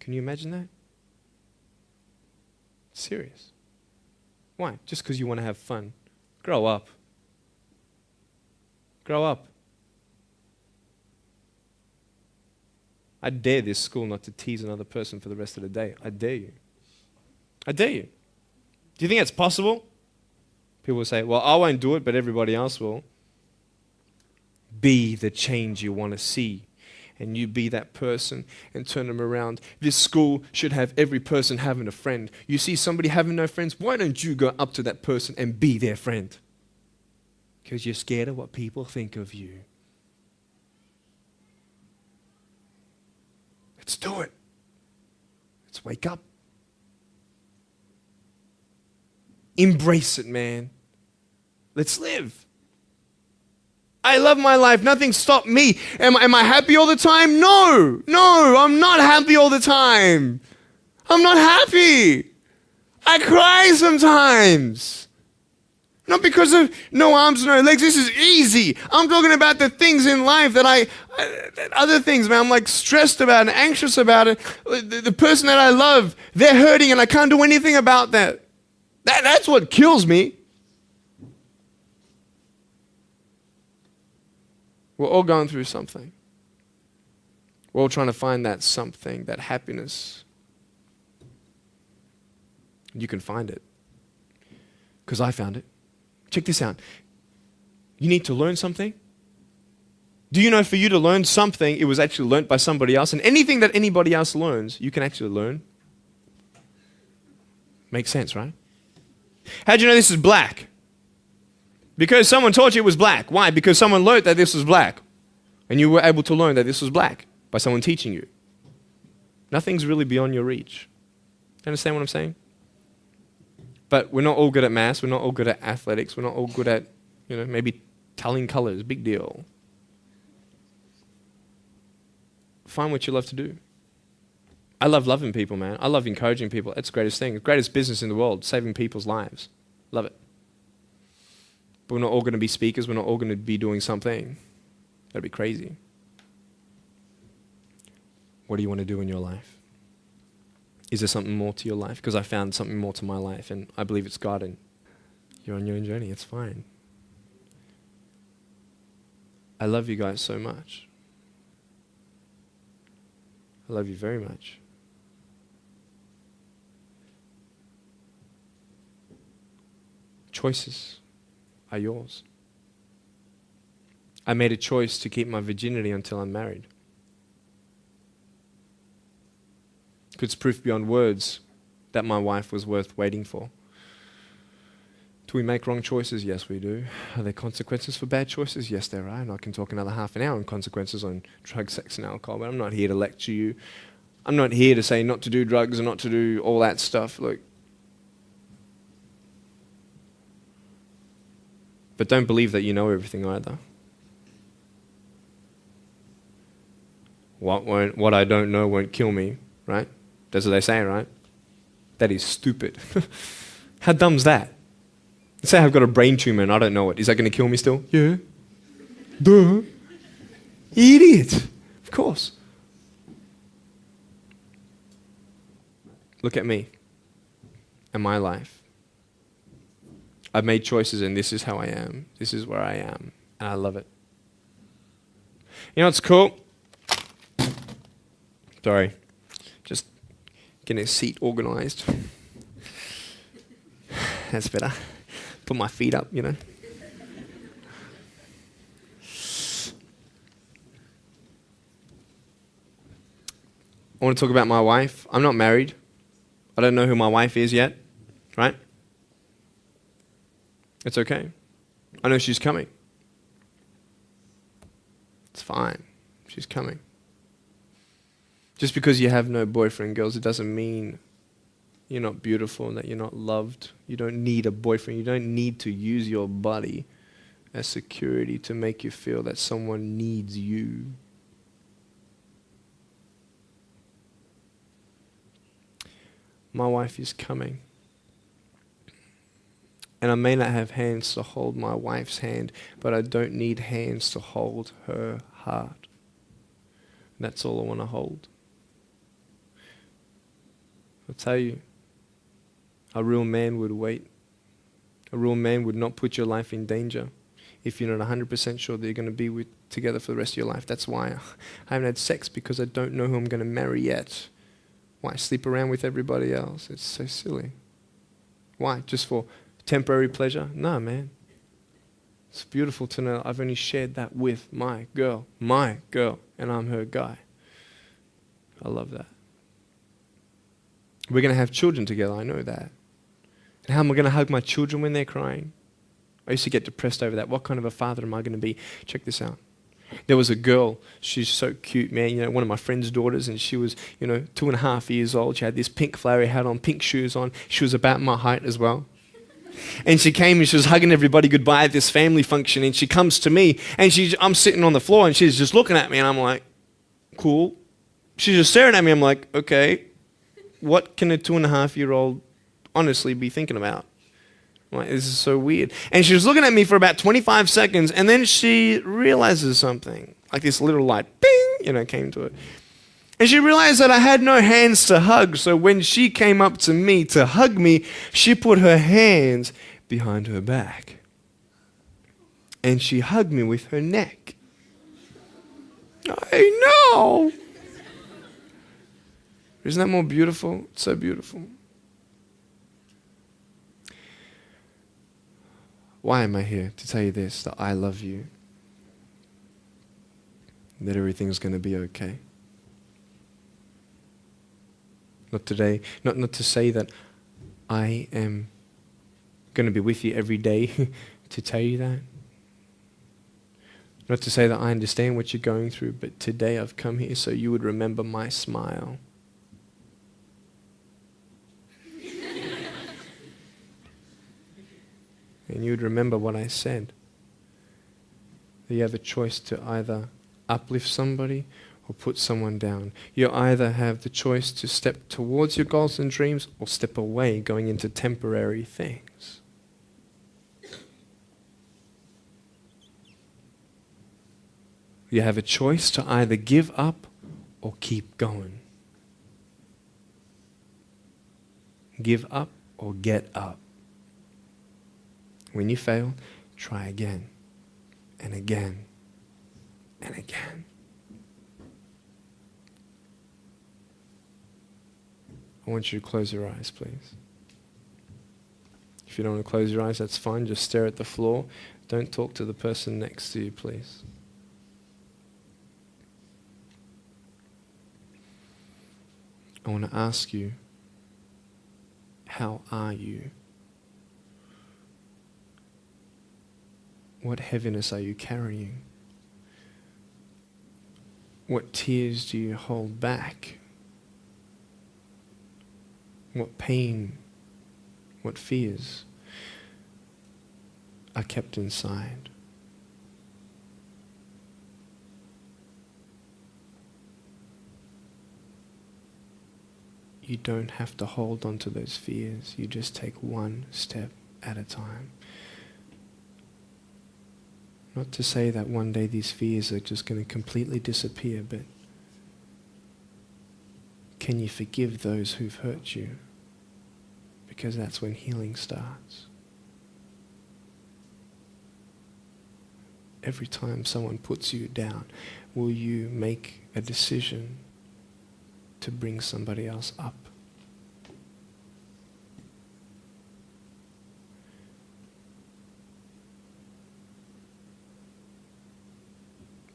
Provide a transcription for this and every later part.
Can you imagine that? Serious. Why? Just because you want to have fun. Grow up. Grow up. I dare this school not to tease another person for the rest of the day. I dare you. I dare you. Do you think that's possible? People will say, well, I won't do it, but everybody else will. Be the change you want to see. And you be that person and turn them around. This school should have every person having a friend. You see somebody having no friends, why don't you go up to that person and be their friend? Because you're scared of what people think of you. Let's do it. Let's wake up. Embrace it, man. Let's live. I love my life. Nothing stopped me. Am I happy all the time? No, I'm not happy all the time. I'm not happy. I cry sometimes. Not because of no arms, no legs. This is easy. I'm talking about the things in life that other things, man, I'm like stressed about and anxious about it. The person that I love, they're hurting and I can't do anything about that. That's what kills me. We're all going through something. We're all trying to find that something, that happiness. You can find it. Because I found it. Check this out. You need to learn something. Do you know for you to learn something, it was actually learnt by somebody else? And anything that anybody else learns, you can actually learn. Makes sense, right? How'd you know this is black? Because someone taught you it was black. Why? Because someone learned that this was black. And you were able to learn that this was black by someone teaching you. Nothing's really beyond your reach. You understand what I'm saying? But we're not all good at maths. We're not all good at athletics. We're not all good at, maybe telling colors. Big deal. Find what you love to do. I love loving people, man. I love encouraging people. It's the greatest thing. The greatest business in the world, saving people's lives. Love it. But we're not all going to be speakers. We're not all going to be doing something. That'd be crazy. What do you want to do in your life? Is there something more to your life? Because I found something more to my life, and I believe it's God, and you're on your own journey. It's fine. I love you guys so much. I love you very much. Choices are yours. I made a choice to keep my virginity until I'm married. It's proof beyond words that my wife was worth waiting for. Do we make wrong choices? Yes, we do. Are there consequences for bad choices? Yes, there are. And I can talk another half an hour on consequences on drugs, sex, and alcohol, but I'm not here to lecture you. I'm not here to say not to do drugs and not to do all that stuff. Look. But don't believe that you know everything either. What I don't know won't kill me, right? That's what they say, right? That is stupid. How dumb's that? Let's say I've got a brain tumor and I don't know it. Is that going to kill me still? Yeah. Duh. Idiot. Of course. Look at me and my life. I've made choices and this is how I am. This is where I am. And I love it. You know what's cool? Sorry. Just getting a seat organized. That's better. Put my feet up, I want to talk about my wife. I'm not married. I don't know who my wife is yet, right? It's okay. I know she's coming. It's fine. She's coming. Just because you have no boyfriend, girls, it doesn't mean you're not beautiful and that you're not loved. You don't need a boyfriend. You don't need to use your body as security to make you feel that someone needs you. My wife is coming. And I may not have hands to hold my wife's hand, but I don't need hands to hold her heart. That's all I want to hold. I'll tell you, a real man would wait. A real man would not put your life in danger if you're not 100% sure that you're going to be together for the rest of your life. That's why I haven't had sex, because I don't know who I'm going to marry yet. Why sleep around with everybody else? It's so silly. Why? Just for temporary pleasure? No, man. It's beautiful to know I've only shared that with my girl, and I'm her guy. I love that. We're going to have children together, I know that. And how am I going to hug my children when they're crying? I used to get depressed over that. What kind of a father am I going to be? Check this out. There was a girl, she's so cute, man, one of my friend's daughters, and she was, 2.5 years old. She had this pink flowery hat on, pink shoes on. She was about my height as well. And she came and she was hugging everybody goodbye at this family function, and she comes to me, and I'm sitting on the floor, and she's just looking at me, and I'm like, cool. She's just staring at me. I'm like, okay, what can a 2.5-year-old honestly be thinking about? I'm like, this is so weird. And she was looking at me for about 25 seconds, and then she realizes something. Like this little light, bing, came to it. And she realized that I had no hands to hug, so when she came up to me to hug me, she put her hands behind her back. And she hugged me with her neck. I know. Isn't that more beautiful? It's so beautiful. Why am I here? To tell you this, that I love you. That everything's going to be okay. Not today, not to say that I am going to be with you every day to tell you that. Not to say that I understand what you're going through, but today I've come here so you would remember my smile. And you would remember what I said. That you have a choice to either uplift somebody or put someone down. You either have the choice to step towards your goals and dreams or step away, going into temporary things. You have a choice to either give up or keep going. Give up or get up. When you fail, try again and again and again. I want you to close your eyes, please. If you don't want to close your eyes, that's fine. Just stare at the floor. Don't talk to the person next to you, please. I want to ask you, how are you? What heaviness are you carrying? What tears do you hold back? What pain, what fears are kept inside? You don't have to hold on to those fears. You just take one step at a time. Not to say that one day these fears are just going to completely disappear, but can you forgive those who've hurt you? Because that's when healing starts. Every time someone puts you down, will you make a decision to bring somebody else up?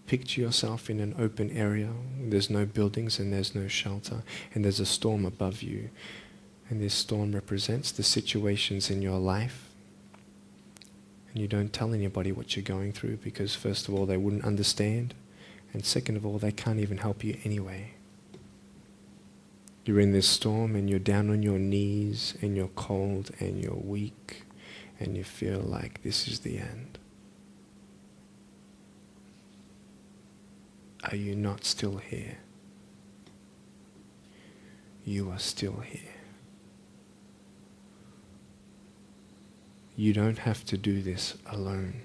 Picture yourself in an open area. There's no buildings and there's no shelter, and there's a storm above you. And this storm represents the situations in your life. And you don't tell anybody what you're going through, because first of all, they wouldn't understand. And second of all, they can't even help you anyway. You're in this storm and you're down on your knees and you're cold and you're weak and you feel like this is the end. Are you not still here? You are still here. You don't have to do this alone.